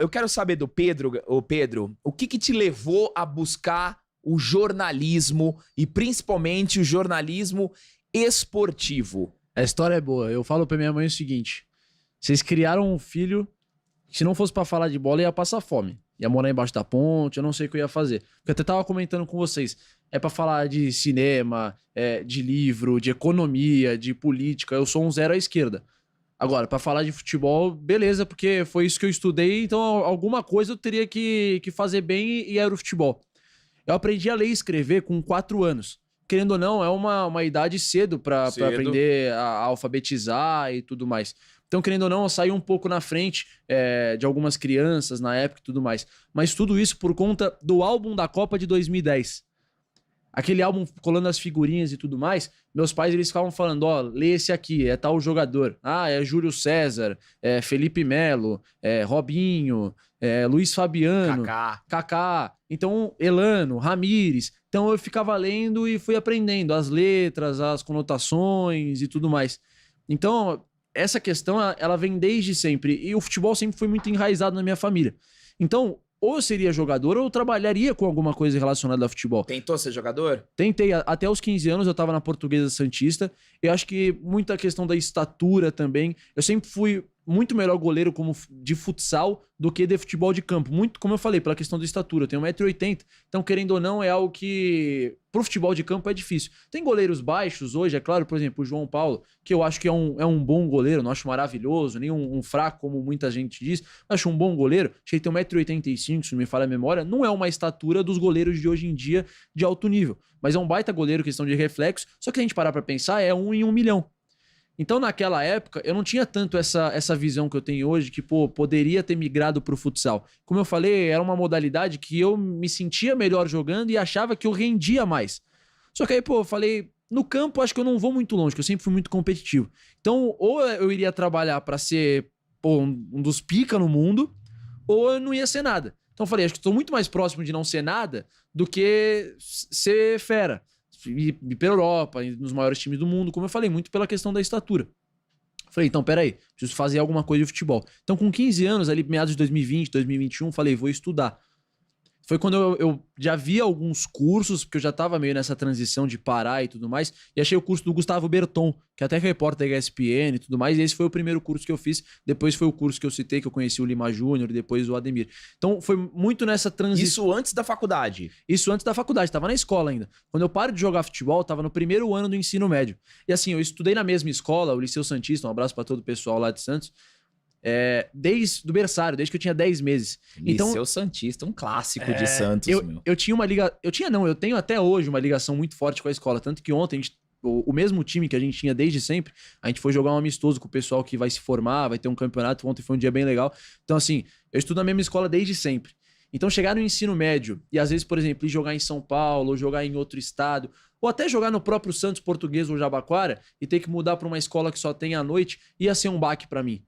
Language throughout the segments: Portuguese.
eu quero saber do Pedro, o que te levou a buscar o jornalismo e principalmente o jornalismo esportivo? A história é boa. Eu falo pra minha mãe o seguinte: vocês criaram um filho que, se não fosse pra falar de bola, ia passar fome. Ia morar embaixo da ponte, eu não sei o que eu ia fazer. Porque eu até tava comentando com vocês. É pra falar de cinema, de livro, de economia, de política. Eu sou um zero à esquerda. Agora, pra falar de futebol, beleza, porque foi isso que eu estudei, então alguma coisa eu teria que fazer bem e era o futebol. Eu aprendi a ler e escrever com 4 anos. Querendo ou não, é uma idade cedo pra aprender a alfabetizar e tudo mais. Então, querendo ou não, eu saí um pouco na frente de algumas crianças na época e tudo mais. Mas tudo isso por conta do álbum da Copa de 2010. Aquele álbum colando as figurinhas e tudo mais, meus pais eles ficavam falando, ó, lê esse aqui, é tal jogador. Ah, é Júlio César, é Felipe Melo, é Robinho, é Luiz Fabiano, Kaká. Então, Elano, Ramires. Então eu ficava lendo e fui aprendendo as letras, as conotações e tudo mais. Então, essa questão, ela vem desde sempre. E o futebol sempre foi muito enraizado na minha família. Então, ou eu seria jogador ou eu trabalharia com alguma coisa relacionada a futebol. Tentou ser jogador? Tentei. Até os 15 anos eu tava na Portuguesa Santista. Eu acho que muita questão da estatura também. Eu sempre fui muito melhor goleiro de futsal do que de futebol de campo. Muito, como eu falei, pela questão da estatura. Eu tenho 1,80 m. Então, querendo ou não, é algo que pro futebol de campo é difícil. Tem goleiros baixos hoje, é claro, por exemplo, o João Paulo, que eu acho que é um bom goleiro, não acho maravilhoso, nem um fraco, como muita gente diz. Acho um bom goleiro. Acho que ele tem 1,85 m, se não me falha a memória. Não é uma estatura dos goleiros de hoje em dia de alto nível. Mas é um baita goleiro, questão de reflexo. Só que a gente parar pra pensar, é 1 em 1 milhão. Então, naquela época, eu não tinha tanto essa visão que eu tenho hoje, que, poderia ter migrado pro futsal. Como eu falei, era uma modalidade que eu me sentia melhor jogando e achava que eu rendia mais. Só que aí, eu falei, no campo, acho que eu não vou muito longe, que eu sempre fui muito competitivo. Então, ou eu iria trabalhar pra ser, um dos pica no mundo, ou eu não ia ser nada. Então, eu falei, acho que estou muito mais próximo de não ser nada do que ser fera. Ir pela Europa, nos maiores times do mundo, como eu falei, muito pela questão da estatura. Falei, então, peraí, preciso fazer alguma coisa de futebol. Então, com 15 anos, ali, meados de 2020, 2021, falei, vou estudar. Foi quando eu já vi alguns cursos, porque eu já tava meio nessa transição de parar e tudo mais, e achei o curso do Gustavo Berton, que até é repórter da ESPN e tudo mais, e esse foi o primeiro curso que eu fiz, depois foi o curso que eu citei, que eu conheci o Lima Júnior e depois o Ademir. Então foi muito nessa transição. Isso antes da faculdade? Isso antes da faculdade, tava na escola ainda. Quando eu paro de jogar futebol, tava no primeiro ano do ensino médio. E assim, eu estudei na mesma escola, o Liceu Santista, um abraço pra todo o pessoal lá de Santos, desde o berçário, desde que eu tinha 10 meses. Liceu Santista, um clássico de Santos, meu. Eu tinha uma liga... eu tenho até hoje uma ligação muito forte com a escola, tanto que ontem o mesmo time que a gente tinha desde sempre, a gente foi jogar um amistoso com o pessoal que vai se formar, vai ter um campeonato, ontem foi um dia bem legal. Então assim, eu estudo na mesma escola desde sempre. Então chegar no ensino médio e às vezes, por exemplo, ir jogar em São Paulo, ou jogar em outro estado, ou até jogar no próprio Santos Português ou Jabaquara e ter que mudar para uma escola que só tem à noite, ia ser um baque para mim.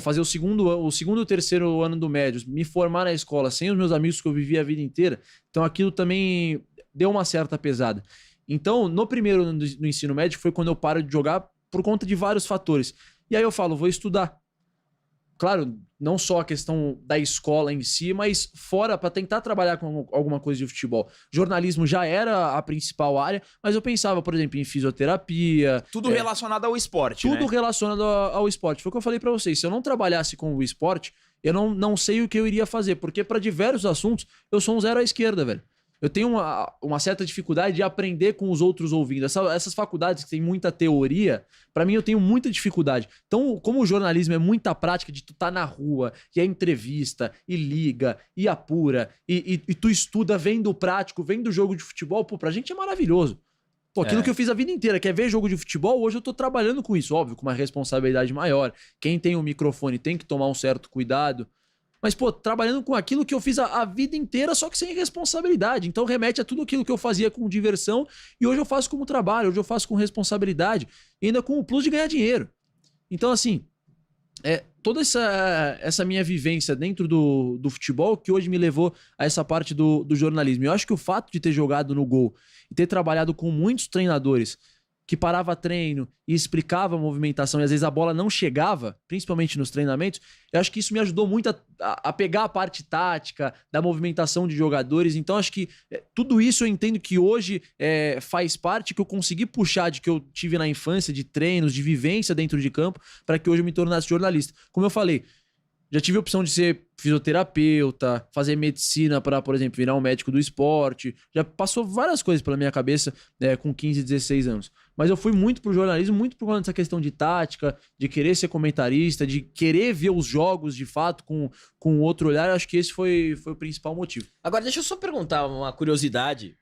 Fazer o segundo e o terceiro ano do médio, me formar na escola sem os meus amigos que eu vivi a vida inteira, então aquilo também deu uma certa pesada. Então, no primeiro ano do ensino médio foi quando eu paro de jogar por conta de vários fatores. E aí eu falo, vou estudar. Claro, não só a questão da escola em si, mas fora para tentar trabalhar com alguma coisa de futebol. Jornalismo já era a principal área, mas eu pensava, por exemplo, em fisioterapia. Tudo relacionado ao esporte, tudo relacionado ao esporte. Foi o que eu falei para vocês. Se eu não trabalhasse com o esporte, eu não sei o que eu iria fazer, porque para diversos assuntos eu sou um zero à esquerda, velho. Eu tenho uma certa dificuldade de aprender com os outros ouvindo. Essas faculdades que tem muita teoria, pra mim eu tenho muita dificuldade. Então, como o jornalismo é muita prática de tu tá na rua, e é entrevista, e liga, e apura, e tu estuda vendo o prático, vendo o jogo de futebol, pra gente é maravilhoso. Aquilo que eu fiz a vida inteira, que é ver jogo de futebol, hoje eu tô trabalhando com isso, óbvio, com uma responsabilidade maior. Quem tem o microfone tem que tomar um certo cuidado. Mas, trabalhando com aquilo que eu fiz a vida inteira, só que sem responsabilidade. Então remete a tudo aquilo que eu fazia com diversão e hoje eu faço como trabalho, hoje eu faço com responsabilidade e ainda com o plus de ganhar dinheiro. Então, assim, toda essa minha vivência dentro do futebol que hoje me levou a essa parte do jornalismo. Eu acho que o fato de ter jogado no Gol e ter trabalhado com muitos treinadores que parava treino e explicava a movimentação, e às vezes a bola não chegava, principalmente nos treinamentos, eu acho que isso me ajudou muito a pegar a parte tática, da movimentação de jogadores. Então acho que tudo isso eu entendo que hoje faz parte, que eu consegui puxar de que eu tive na infância, de treinos, de vivência dentro de campo, para que hoje eu me tornasse jornalista. Como eu falei, já tive a opção de ser fisioterapeuta, fazer medicina para, por exemplo, virar um médico do esporte. Já passou várias coisas pela minha cabeça com 15, 16 anos. Mas eu fui muito pro jornalismo, muito por conta dessa questão de tática, de querer ser comentarista, de querer ver os jogos de fato com outro olhar. Eu acho que esse foi o principal motivo. Agora, deixa eu só perguntar uma curiosidade.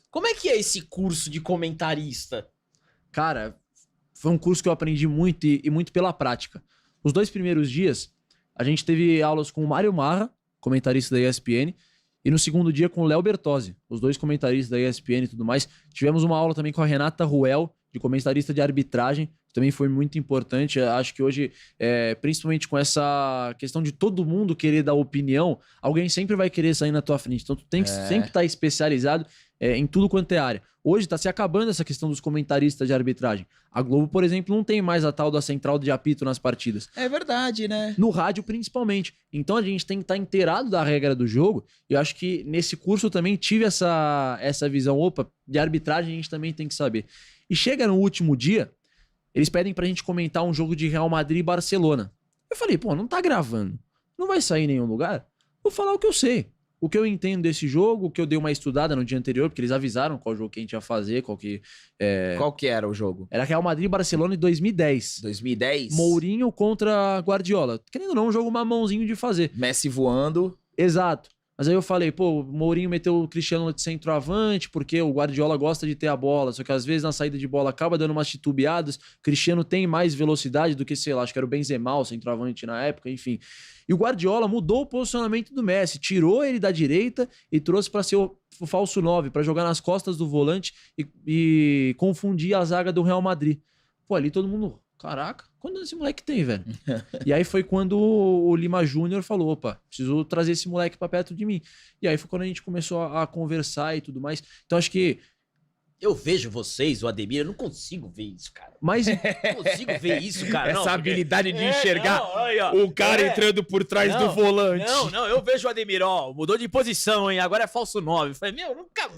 Como é que é esse curso de comentarista? Cara, foi um curso que eu aprendi muito e muito pela prática. Os 2 primeiros dias, a gente teve aulas com o Mário Marra, comentarista da ESPN, e no segundo dia com o Léo Bertozzi, os 2 comentaristas da ESPN e tudo mais. Tivemos uma aula também com a Renata Ruel, de comentarista de arbitragem, que também foi muito importante. Acho que hoje, principalmente com essa questão de todo mundo querer dar opinião, alguém sempre vai querer sair na tua frente. Então tu tem que sempre estar especializado em tudo quanto é área. Hoje está se acabando essa questão dos comentaristas de arbitragem. A Globo, por exemplo, não tem mais a tal da central de apito nas partidas. É verdade, né? No rádio, principalmente. Então a gente tem que estar inteirado da regra do jogo. E eu acho que nesse curso eu também tive essa visão. Opa, de arbitragem a gente também tem que saber. E chega no último dia, eles pedem pra gente comentar um jogo de Real Madrid e Barcelona. Eu falei, pô, não tá gravando. Não vai sair em nenhum lugar. Vou falar o que eu sei. O que eu entendo desse jogo, o que eu dei uma estudada no dia anterior, porque eles avisaram qual jogo que a gente ia fazer, Qual que era o jogo? Era Real Madrid e Barcelona em 2010. 2010? Mourinho contra Guardiola. Querendo ou não, um jogo mamãozinho de fazer. Messi voando. Exato. Mas aí eu falei, pô, o Mourinho meteu o Cristiano de centroavante, porque o Guardiola gosta de ter a bola, só que às vezes na saída de bola acaba dando umas titubeadas. O Cristiano tem mais velocidade do que, sei lá, acho que era o Benzema, o centroavante na época, enfim. E o Guardiola mudou o posicionamento do Messi, tirou ele da direita e trouxe para ser o falso 9, para jogar nas costas do volante e confundir a zaga do Real Madrid. Pô, ali todo mundo, caraca, quando esse moleque tem, velho? E aí foi quando o Lima Júnior falou, opa, preciso trazer esse moleque pra perto de mim. E aí foi quando a gente começou a conversar e tudo mais. Então acho que... Eu vejo vocês, o Ademir, eu não consigo ver isso, cara. Mas... Não consigo ver isso, cara. Essa habilidade de enxergar não, o cara entrando por trás do volante. Não, eu vejo o Ademir, mudou de posição, hein? Agora é falso 9. Eu falei,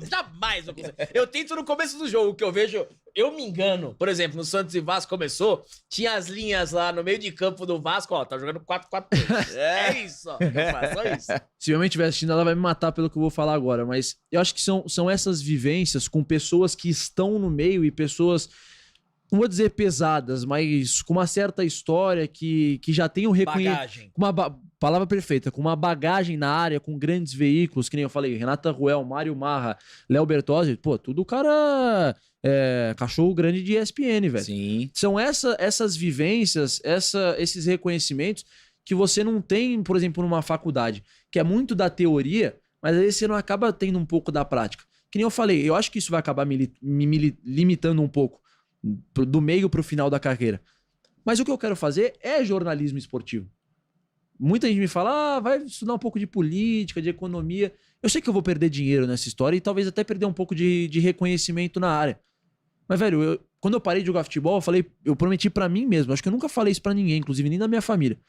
jamais vou conseguir. Eu tento no começo do jogo, que eu vejo, eu me engano. Por exemplo, no Santos e Vasco começou, tinha as linhas lá no meio de campo do Vasco, tá jogando 4-4-2. É isso, ó. Só isso. Se minha mãe estiver assistindo, ela vai me matar pelo que eu vou falar agora, mas eu acho que são essas vivências com pessoas que estão no meio e pessoas, não vou dizer pesadas, mas com uma certa história que já tem um Bagagem. Com uma palavra perfeita, com uma bagagem na área, com grandes veículos, que nem eu falei, Renata Ruel, Mário Marra, Léo Bertozzi, pô, tudo cara cachorro grande de ESPN, velho. Sim. São essas vivências, esses reconhecimentos que você não tem, por exemplo, numa faculdade, que é muito da teoria, mas às vezes você não acaba tendo um pouco da prática. Que nem eu falei, eu acho que isso vai acabar me limitando um pouco do meio pro final da carreira. Mas o que eu quero fazer é jornalismo esportivo. Muita gente me fala, vai estudar um pouco de política, de economia. Eu sei que eu vou perder dinheiro nessa história e talvez até perder um pouco de reconhecimento na área. Mas, velho, quando eu parei de jogar futebol, eu prometi pra mim mesmo, acho que eu nunca falei isso pra ninguém, inclusive nem da minha família.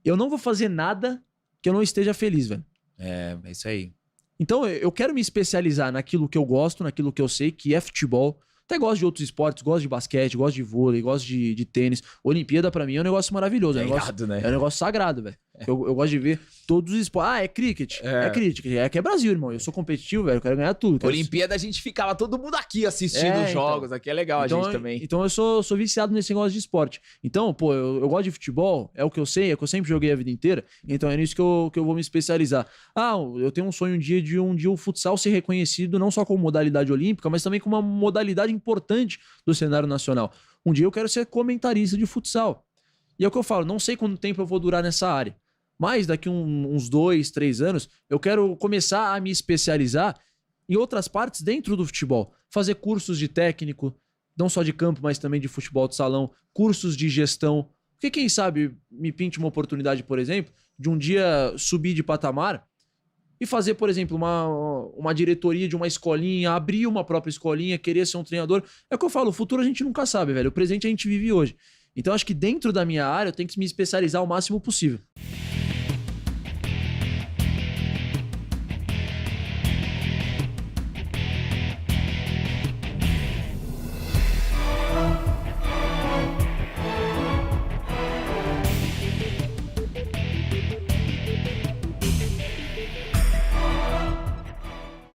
Eu não vou fazer nada que eu não esteja feliz, velho. É isso aí. Então, eu quero me especializar naquilo que eu gosto, naquilo que eu sei, que é futebol. Até gosto de outros esportes, gosto de basquete, gosto de vôlei, gosto de tênis. Olimpíada, pra mim, é um negócio maravilhoso. É irado, né? É um negócio sagrado, velho. Eu gosto de ver todos os esportes. Ah, é cricket. É cricket. É que é Brasil, irmão. Eu sou competitivo, velho. Eu quero ganhar tudo. Olimpíada, a gente ficava todo mundo aqui assistindo os jogos. Então. Aqui é legal a gente também. Então eu sou viciado nesse negócio de esporte. Então, pô, eu gosto de futebol, é o que eu sei, é o que eu sempre joguei a vida inteira. Então é nisso que eu vou me especializar. Ah, eu tenho um sonho de um dia o futsal ser reconhecido não só como modalidade olímpica, mas também como uma modalidade importante do cenário nacional. Um dia eu quero ser comentarista de futsal. E é o que eu falo, não sei quanto tempo eu vou durar nessa área. Mas daqui uns 2, 3 anos, eu quero começar a me especializar em outras partes dentro do futebol. Fazer cursos de técnico, não só de campo, mas também de futebol de salão, cursos de gestão. Porque quem sabe me pinte uma oportunidade, por exemplo, de um dia subir de patamar e fazer, por exemplo, uma diretoria de uma escolinha, abrir uma própria escolinha, querer ser um treinador. É o que eu falo, o futuro a gente nunca sabe, velho. O presente a gente vive hoje. Então acho que dentro da minha área eu tenho que me especializar o máximo possível.